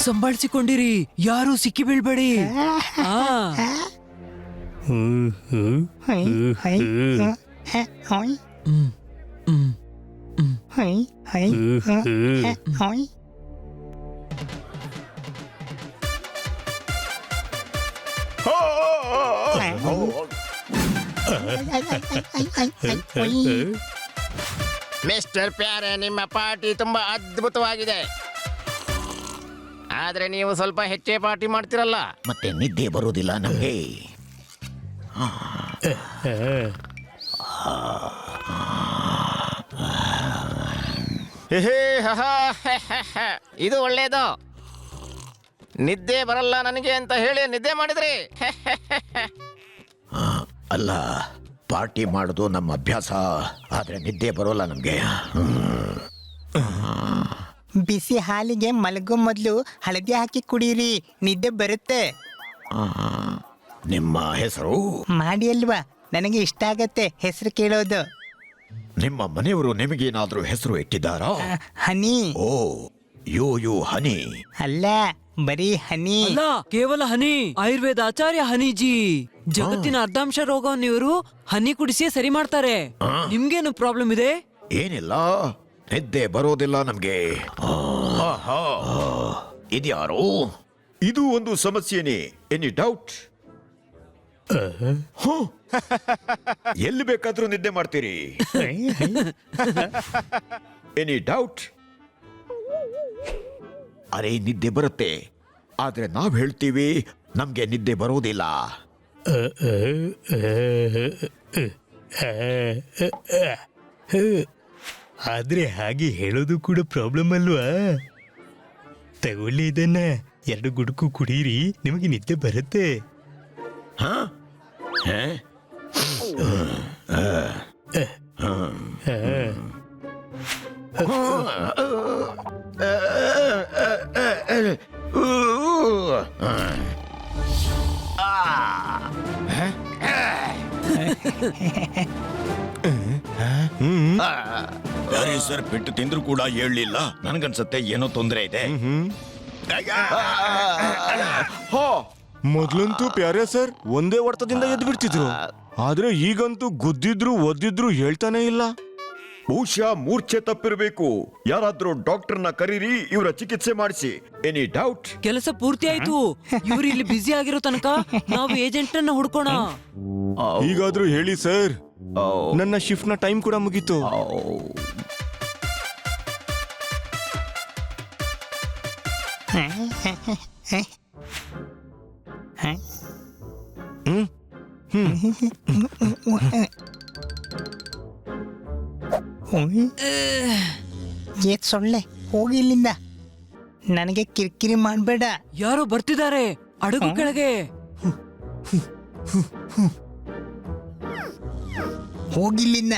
ಸಂಭಾಳಿಸಿಕೊಂಡಿರಿ, ಯಾರು ಸಿಕ್ಕಿ ಬೀಳ್ಬೇಡಿ. ಮಿಸ್ಟರ್ ಪ್ಯಾರೆ, ನಿಮ್ಮ ಪಾರ್ಟಿ ತುಂಬಾ ಅದ್ಭುತವಾಗಿದೆ. ಆದ್ರೆ ನೀವು ಸ್ವಲ್ಪ ಹೆಚ್ಚೇ ಪಾರ್ಟಿ ಮಾಡ್ತಿರಲ್ಲ. ಮತ್ತೆ ನಿದ್ದೆ ಬರುವುದಿಲ್ಲ ನಮಗೆ. ಇದು ಒಳ್ಳೇದು. ನಿದ್ದೆ ಬರಲ್ಲ ನನಗೆ ಅಂತ ಹೇಳಿ ನಿದ್ದೆ ಮಾಡಿದ್ರಿ. ಅಲ್ಲ, ಪಾರ್ಟಿ ಮಾಡೋದು ನಮ್ಮ ಅಭ್ಯಾಸ, ಆದ್ರೆ ನಿದ್ದೆ ಬರೋಲ್ಲ ನಮ್ಗೆ. ಬಿಸಿ ಹಾಲಿಗೆ ಮಲಗೋ ಮೊದಲು ಹಳದಿ ಹಾಕಿ ಕುಡೀರಿ, ನಿದ್ದೆ ಬರುತ್ತೆ. ನಿಮ್ಮ ಹೆಸರು ಮಾಡಿ ಅಲ್ವಾ, ನನಗೆ ಇಷ್ಟ ಆಗತ್ತೆ ಹೆಸರು ಕೇಳೋದು. ನಿಮ್ಮ ಮನೆಯವರು ನಿಮಗೇನಾದ್ರೂ ಹೆಸರು ಇಟ್ಟಿದ್ದಾರಾ? ಹನಿ. ಓ, ಯೋ ಹನಿ. ಅಲ್ಲ, ಬರೀ ಹನಿ. ಅಲ್ಲ, ಕೇವಲ ಹನಿ. ಆಯುರ್ವೇದ ಆಚಾರ್ಯ ಹನಿಜಿ. ಜಗತ್ತಿನ ಅರ್ಧಾಂಶ ರೋಗವನ್ನು ಇವರು ಹನಿ ಕುಡಿಸಿ ಸರಿ ಮಾಡ್ತಾರೆ. ನಿಮ್ಗೇನು ಪ್ರಾಬ್ಲಮ್ ಇದೆ? ಏನಿಲ್ಲ, ನಿದ್ದೆ ಬರೋದಿಲ್ಲ ನಮ್ಗೆ. ಇದ್ಯಾರು? ಇದು ಒಂದು ಸಮಸ್ಯೆನೇ. Any doubt? ಎಲ್ಲಿ ಬೇಕಾದ್ರೂ ನಿದ್ದೆ ಮಾಡ್ತೀರಿ. Any doubt? ಅರೆ, ನಿದ್ದೆ ಬರುತ್ತೆ, ಆದ್ರೆ ನಾವ್ ಹೇಳ್ತೀವಿ ನಮ್ಗೆ ನಿದ್ದೆ ಬರೋದಿಲ್ಲ. ಆದ್ರೆ ಹಾಗೆ ಹೇಳೋದು ಕೂಡ ಪ್ರಾಬ್ಲಮ್ ಅಲ್ವಾ? ತಗೊಳ್ಳಿ ಇದನ್ನ, 2 ಗುಡುಕು ಕುಡೀರಿ, ನಿಮಗೆ ನಿದ್ದೆ ಬರುತ್ತೆ. ಸರ್, ಪೆಟ್ಟು ತಿಂದ್ರು ಕೂಡ ಹೇಳಲಿಲ್ಲ. ನನ್ಗನ್ಸತ್ತೆ ಏನೋ ತೊಂದರೆ ಇದೆ. ಮೊದ್ಲಂತೂ ಪ್ಯಾರೆ ಸರ್ ಒಂದೇ ಹೊಡೆತದಿಂದ ಎದ್ದು ಬಿಡ್ತಿದ್ರು, ಆದ್ರೆ ಈಗಂತೂ ಗುದ್ದಿದ್ರು ಒದ್ದಿದ್ರು ಹೇಳ್ತಾನೆ ಇಲ್ಲ. ಬಹುಶಃ ಮೂರ್ಛೆ ತಪ್ಪಿರ್ಬೇಕು. ಯಾರಾದ್ರೂ ಡಾಕ್ಟರ್ನ ಕರೀರಿ, ಇವರ ಚಿಕಿತ್ಸೆ ಮಾಡಿಸಿ. Any doubt? ಕೆಲಸ ಪೂರ್ತಿ ಆಯ್ತು. ಇವ್ರು ಇಲ್ಲಿ ಬ್ಯುಸಿ ಆಗಿರೋ ತನಕ ನಾವು ಏಜೆಂಟ್ ಅನ್ನ ಹುಡ್ಕೋಣ. ಈಗಾದ್ರೂ ಹೇಳಿ ಸರ್, ನನ್ನ ಶಿಫ್ಟ್ ನ ಟೈಮ್ ಕೂಡ ಮುಗೀತು. ಏತ್ ಸೊಳ್ಳೆ, ಹೋಗಿ ಇಲ್ಲಿಂದ. ನನಗೆ ಕಿರಿಕಿರಿ ಮಾಡಬೇಡ. ಯಾರೋ ಬರ್ತಿದ್ದಾರೆ ಅಡುಗು ಕೆಳಗೆ. ಹೋಗಿಲ್ಲಿಂದ.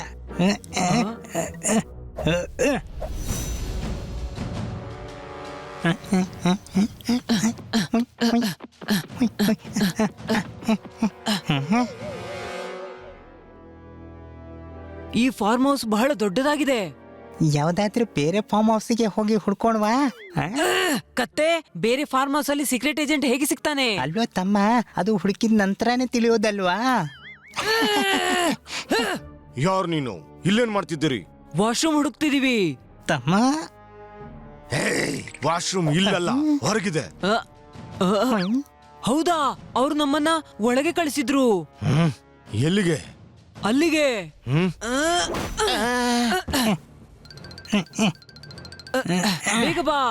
ಈ ಫಾರ್ಮ್ ಹೌಸ್ ಬಹಳ ದೊಡ್ಡದಾಗಿದೆ. ಯಾವ್ದಾದ್ರೂ ಬೇರೆ ಫಾರ್ಮ್ ಹೌಸ್ಗೆ ಹೋಗಿ ಹುಡ್ಕೊಂಡ್ವಾ? ಕತ್ತೆ, ಬೇರೆ ಫಾರ್ಮ್ ಹೌಸ್ ಅಲ್ಲಿ ಸೀಕ್ರೆಟ್ ಏಜೆಂಟ್ ಹೇಗೆ ಸಿಗ್ತಾನೆ? ಅಲ್ವಾ ತಮ್ಮ, ಅದು ಹುಡುಕಿದ ನಂತರನೇ ತಿಳಿಯೋದಲ್ವಾ? ಯಾರು ನೀನು? ಇಲ್ಲೇನ್ ಮಾಡ್ತಿದ್ದೀರಿ? ವಾಶ್ರೂಮ್ ಹುಡುಕ್ತಿದೀವಿ. ತಮ್ಮ, ವಾಶ್ರೂಮ್ ಇಲ್ಲಲ್ಲ, ಹೊರಗಿದೆ. ಹೌದಾ? ಅವ್ರು ನಮ್ಮನ್ನ ಒಳಗೆ ಕಳಿಸಿದ್ರು. ಎಲ್ಲಿಗೆ? ಅಲ್ಲಿಗೆ. ಬೇಗ ಬಾ.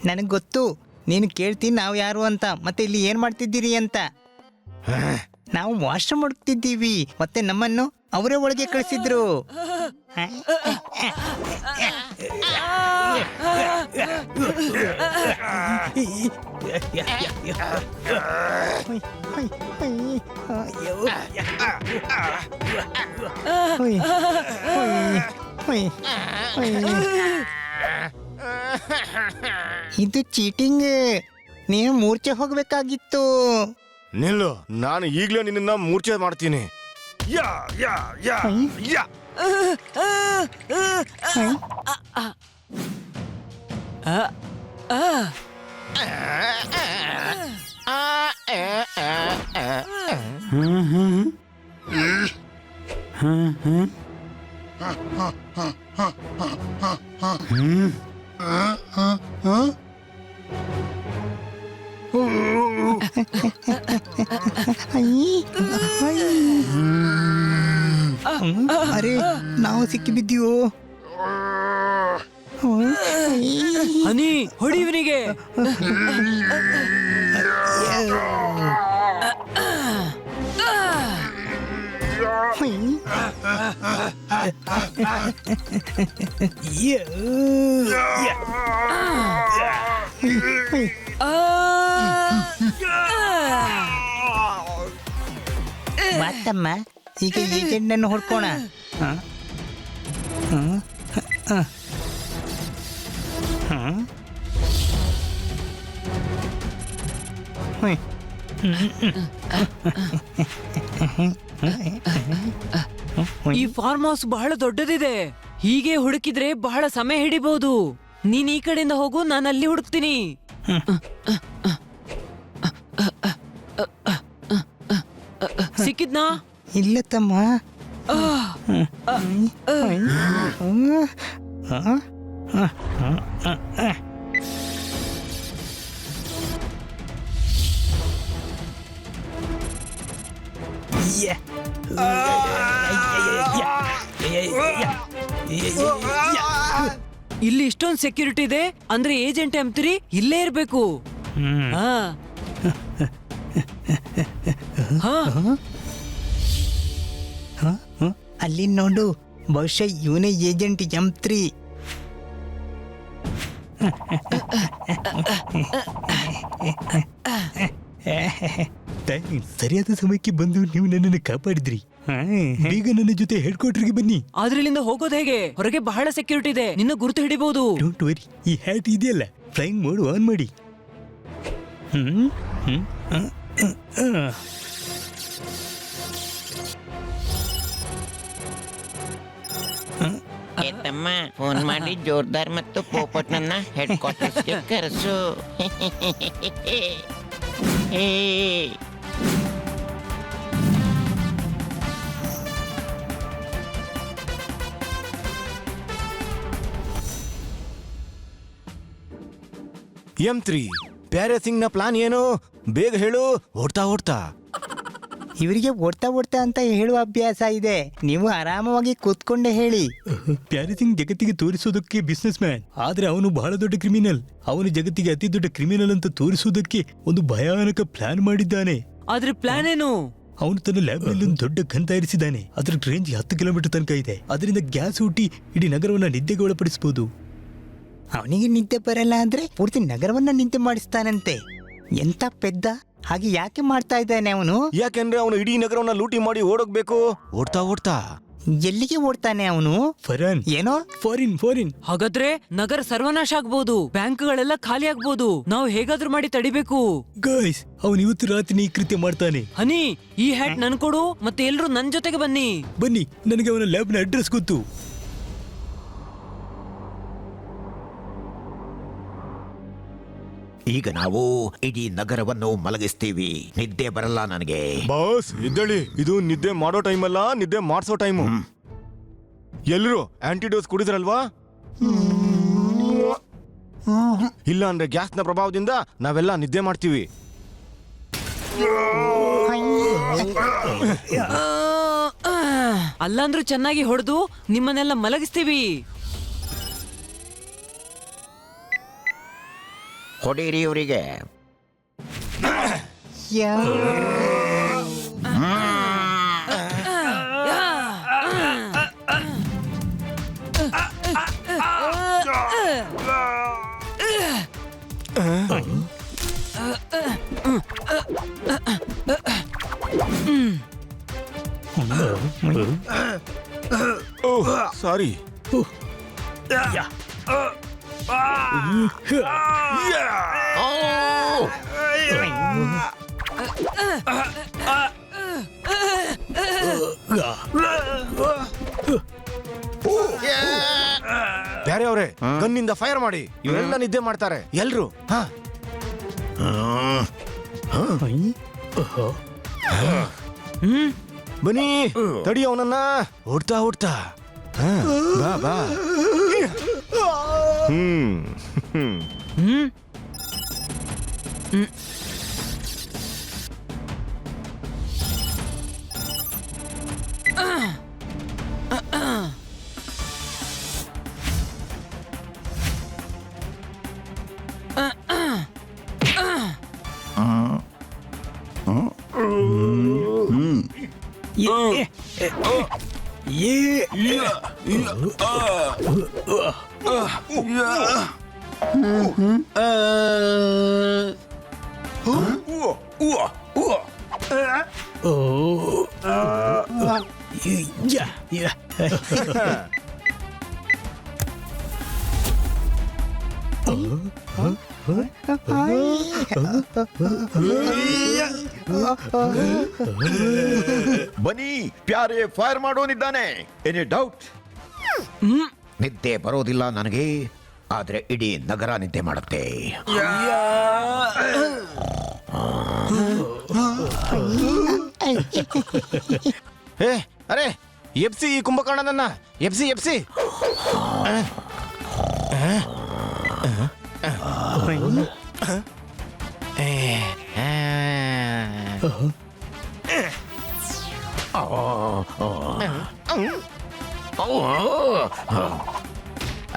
ನನಗ್ ಗೊತ್ತು ನೀನು ಕೇಳ್ತೀನಿ ನಾವು ಯಾರು ಅಂತ, ಮತ್ತೆ ಇಲ್ಲಿ ಏನ್ ಮಾಡ್ತಿದ್ದೀರಿ ಅಂತ. ನಾವು ವಾಶ್ರೂಮ್ ಹುಡುಕ್ತಿದ್ದೀವಿ, ಮತ್ತೆ ನಮ್ಮನ್ನು ಅವರೇ ಒಳಗೆ ಕಳಿಸಿದ್ರು. ಇದು ಚೀಟಿಂಗ್. ನೀನು ಮೂರ್ಛೆ ಹೋಗ್ಬೇಕಾಗಿತ್ತು. ನಿಲ್ಲು, ನಾನು ಈಗ್ಲೇ ನಿನ್ನ ಮೂರ್ಛೆ ಮಾಡ್ತೀನಿ. ಯಾ ಯಾ ಯಾ ಯಾ. ಅರೆ ನಾವು ಸಿಕ್ಕಿ ಬಿದ್ದೀವೋ. ಹನಿ ಹೊಡಿ ಇವನಿಗೆ. ಮಾತಮ್ಮ, ಈಗ ಏಜೆಂಟನ್ನು ಹೊಡ್ಕೋಣ. ಈ ಫಾರ್ಮ್ ಹೌಸ್ ಬಹಳ ದೊಡ್ಡದಿದೆ. ಹೀಗೆ ಹುಡುಕಿದ್ರೆ ಬಹಳ ಸಮಯ ಹಿಡಿಬಹುದು. ನೀನ್ ಈ ಕಡೆಯಿಂದ ಹೋಗು, ನಾನು ಅಲ್ಲಿ ಹುಡುಕ್ತೀನಿ. ಸಿಕ್ಕಿದ್ನಾ? ಇಲ್ಲ ತಮ್ಮ. ಇಲ್ಲಿ ಇಷ್ಟೊಂದು ಸೆಕ್ಯೂರಿಟಿ ಇದೆ ಅಂದ್ರೆ ಏಜೆಂಟ್ M3 ಇಲ್ಲೇ ಇರ್ಬೇಕು. ಹಾ ಅಲ್ಲಿ ನೋಡು, ಬಹುಶಃ ಇವನೇ ಏಜೆಂಟ್ M3. ಸರಿಯಾದ ಸಮಯಕ್ಕೆ ಬಂದು ನೀವು ನನ್ನನ್ನು ಕಾಪಾಡಿದ್ರಿ. ಬೇಗ ನನ್ನ ಜೊತೆ ಹೆಡ್ ಕ್ವಾರ್ಟರ್ಗೆ ಬನ್ನಿ. ಆದ್ರೆ ಇಲ್ಲಿಂದ ಹೋಗೋದು ಹೇಗೆ? ಹೊರಗೆ ಬಹಳ ಸೆಕ್ಯೂರಿಟಿ ಇದೆ, ನಿನ್ನ ಗುರುತು ಹಿಡಿಬಹುದು. ಡೋಂಟ್ ವರಿ, ಈ ಹ್ಯಾಟ್ ಇದೆಯಲ್ಲ, ಫ್ಲೈಯಿಂಗ್ ಮೋಡ್ ಆನ್ ಮಾಡಿ. ತಮ್ಮ ಫೋನ್ ಮಾಡಿ ಜೋರ್ದಾರ್ ಮತ್ತು ಪೋಪಟ್ನನ್ನ ಹೆಡ್ ಕ್ವಾರ್ಟರ್ಸ್ಗೆ ಕರೆಸು. M3, ಪ್ಯಾರೆ ಸಿಂಗ್ ನ ಪ್ಲಾನ್ ಏನು? ಬೇಗ ಹೇಳು. ಓಡ್ತಾ ಓಡ್ತಾ ಇವರಿಗೆ ಓಡ್ತಾ ಓಡ್ತಾ ಅಂತ ಹೇಳುವ ಅಭ್ಯಾಸ ಇದೆ. ನೀವು ಆರಾಮವಾಗಿ ಕೂತ್ಕೊಂಡೆ ಹೇಳಿ. ಪ್ಯಾರೆ ಸಿಂಗ್ ಜಗತ್ತಿಗೆ ತೋರಿಸೋದಕ್ಕೆ ಬಿಸ್ನೆಸ್ ಮ್ಯಾನ್, ಆದ್ರೆ ಅವನು ಬಹಳ ದೊಡ್ಡ ಕ್ರಿಮಿನಲ್. ಅವನು ಜಗತ್ತಿಗೆ ಅತಿ ದೊಡ್ಡ ಕ್ರಿಮಿನಲ್ ಅಂತ ತೋರಿಸೋದಕ್ಕೆ ಒಂದು ಭಯಾನಕ ಪ್ಲಾನ್ ಮಾಡಿದ್ದಾನೆ. ಆದ್ರೆ ಪ್ಲಾನ್ ಏನು? ಅವನು ತನ್ನ ಲ್ಯಾಬ್ ನಲ್ಲಿ ಒಂದು ದೊಡ್ಡ ಗನ್ ತಯಾರಿಸಿದ್ದಾನೆ. ಅದರ ರೇಂಜ್ 10 ಕಿಲೋಮೀಟರ್ ತನಕ ಇದೆ. ಅದರಿಂದ ಗ್ಯಾಸ್ ಹುಟ್ಟಿ ಇಡೀ ನಗರವನ್ನ ನಿದ್ದೆಗೆ ಒಳಪಡಿಸಬಹುದು. ಅವನಿಗೆ ನಿದ್ದೆ ಬರಲ್ಲ ಅಂದ್ರೆ ಪೂರ್ತಿ ನಗರವನ್ನ ನಿದ್ದೆ ಮಾಡಿಸ್ತಾನಂತೆ. ಎಂತ ಪೆದ್ದ! ಹಾಗೆ ಯಾಕೆ ಮಾಡ್ತಾ ಇದ್ದಾನೆ ಅವನು? ಯಾಕೆಂದ್ರೆ ಅವನು ಇಡೀ ನಗರವನ್ನ ಲೂಟಿ ಮಾಡಿ ಓಡೋಗ್ಬೇಕು. ಓಡ್ತಾ ಓಡ್ತಾ ಎಲ್ಲಿಗೆ ಓಡ್ತಾನೆ ಅವನು? ಫರಾನ್, ಏನೋ ಫಾರಿನ್. ಹಾಗಾದ್ರೆ ನಗರ ಸರ್ವನಾಶ ಆಗ್ಬೋದು, ಬ್ಯಾಂಕ್ಗಳೆಲ್ಲ ಖಾಲಿ ಆಗ್ಬೋದು. ನಾವು ಹೇಗಾದ್ರೂ ಮಾಡಿ ತಡಿಬೇಕು. ಗಾಯ್ಸ್, ಅವನು ಇವತ್ತು ರಾತ್ರಿ ಈ ಕೃತ್ಯ ಮಾಡ್ತಾನೆ. ಹನಿ, ಈ ಹ್ಯಾಟ್ ನನ್ ಕೊಡು, ಮತ್ತೆ ಎಲ್ರು ನನ್ ಜೊತೆಗೆ ಬನ್ನಿ. ಬನ್ನಿ, ನನಗೆ ಅವನ ಲ್ಯಾಬ್ನ ಅಡ್ರೆಸ್ ಗೊತ್ತು. ಈಗ ನಾವು ಇಡೀ ನಗರವನ್ನು ಮಲಗಿಸ್ತೀವಿ. ನಿದ್ದೆ ಬರಲ್ಲ ನನಗೆ. ಬಾಸ್ ಇದ್ದಳಿ, ಇದು ನಿದ್ದೆ ಮಾಡೋ ಟೈಮ್ ಅಲ್ಲ, ನಿದ್ದೆ ಮಾಡಿಸೋ ಟೈಮು. ಎಲ್ಲರೂ ಆಂಟಿಡೋಸ್ ಕುಡಿದ್ರಲ್ವಾ? ಇಲ್ಲ ಅಂದ್ರೆ ಗ್ಯಾಸ್ನ ಪ್ರಭಾವದಿಂದ ನಾವೆಲ್ಲ ನಿದ್ದೆ ಮಾಡ್ತೀವಿ. ಅಲ್ಲಾಂದ್ರೂ ಚೆನ್ನಾಗಿ ಹೊಡೆದು ನಿಮ್ಮನ್ನೆಲ್ಲ ಮಲಗಿಸ್ತೀವಿ. ಹೊಡೀರಿ ಇವರಿಗೆ. ಓಹ್ ಸಾರಿ. ಬ್ಯಾರೆ ಅವ್ರೆ ಗನ್ನಿಂದ ಫೈರ್ ಮಾಡಿ, ಇವರೆಲ್ಲ ನಿದ್ದೆ ಮಾಡ್ತಾರೆ ಎಲ್ರು. ಹಾ ಬನ್ನಿ ತಡಿ ಅವನನ್ನ. ಓಡ್ತಾ ಓಡ್ತಾ ಬಾ ಬಾ. ಬನ್ನಿ, ಪ್ಯಾರೆ ಫೈರ್ ಮಾಡೋನಿದ್ದಾನೆ. Any doubt? ನಿದ್ದೆ ಬರೋದಿಲ್ಲ ನನಗೆ, ಆದ್ರೆ ಇಡೀ ನಗರ ನಿದ್ದೆ ಮಾಡುತ್ತೆ. ಏ ಅರೆ ಎಪ್ಸಿ ಈ ಕುಂಭಕರ್ಣನನ್ನ. ಎಪ್ಸಿ ಎಪ್ಸಿ.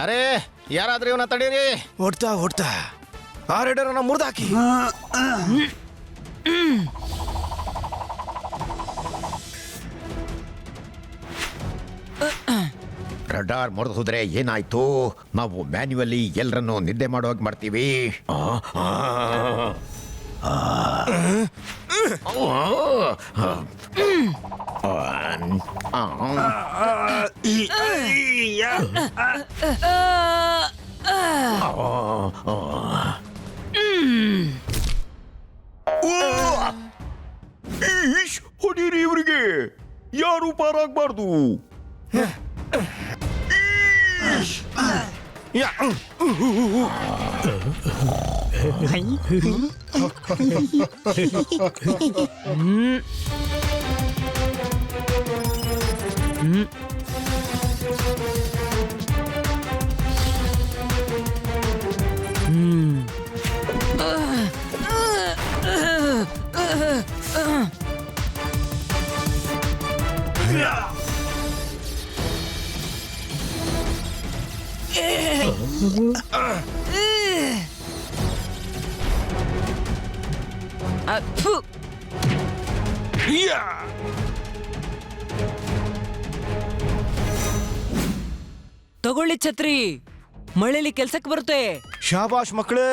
ಅರೆ ಯಾರಾದ್ರೂ ಇವನ ತಡೀರಿ. ಓಡ್ತಾ ಓಡ್ತಾ ಆ ರೈಡರನ್ನ ಮುರಿದಾಕಿ. ರಡಾರ್ ಮುರಿದು ಹೋದ್ರೆ ಏನಾಯ್ತು? ನಾವು ಮ್ಯಾನ್ಯುವಲಿ ಎಲ್ಲರನ್ನು ನಿದ್ದೆ ಮಾಡುವಾಗ ಮಾಡ್ತೀವಿ. ಹೊಡೀರಿ ಇವರಿಗೆ, ಯಾರು ಪಾರಾಗಬಾರ್ದು. ತಗೊಳ್ಳಿ ಛತ್ರಿ, ಮಳೆಲಿ ಕೆಲ್ಸಕ್ಕೆ ಬರುತ್ತೆ. ಶಾಬಾಷ್ ಮಕ್ಕಳೇ,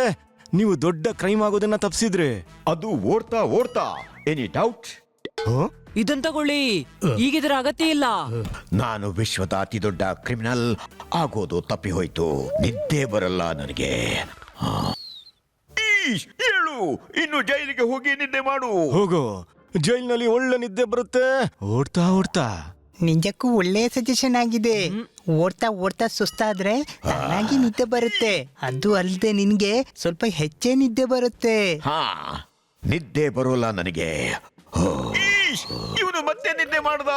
ನೀವು ದೊಡ್ಡ ಕ್ರೈಮ್ ಆಗೋದನ್ನ ತಪ್ಪಿಸಿದ್ರೆ. ಅದು ಓಡ್ತಾ ಓಡ್ತಾ. Any doubt? ಇದನ್ ತಗೊಳ್ಳಿ, ಈಗಿದ್ರ ಅಗತ್ಯ ಇಲ್ಲ. ನಾನು ವಿಶ್ವದ ಅತಿ ದೊಡ್ಡ ಕ್ರಿಮಿನಲ್ ಆಗೋದು ತಪ್ಪಿ ಹೋಯ್ತು. ನಿದ್ದೆ ಬರಲ್ಲ ನನಗೆ. ಹೇಳು, ಇನ್ನು ಜೈಲಿಗೆ ಹೋಗಿ ನಿದ್ದೆ ಮಾಡು. ಹೋಗು, ಜೈಲಿನಲ್ಲಿ ಒಳ್ಳೆ ನಿದ್ದೆ ಬರುತ್ತೆ. ಓಡ್ತಾ ಓಡ್ತಾ. ನಿಜಕ್ಕೂ ಒಳ್ಳೆ ಸಜೆಷನ್ ಆಗಿದೆ. ಓಡ್ತಾ ಓಡ್ತಾ ಸುಸ್ತಾದ್ರೆ ತಾನಾಗಿ ನಿದ್ದೆ ಬರುತ್ತೆ. ಅದು ಅಲ್ಲದೆ ನಿನ್ಗೆ ಸ್ವಲ್ಪ ಹೆಚ್ಚೇ ನಿದ್ದೆ ಬರುತ್ತೆ. ಹಾ, ನಿದ್ದೆ ಬರೋಲ್ಲ ನನಗೆ. ಇವನು ಮತ್ತೆ ನಿದ್ದೆ ಮಾಡ್ದ.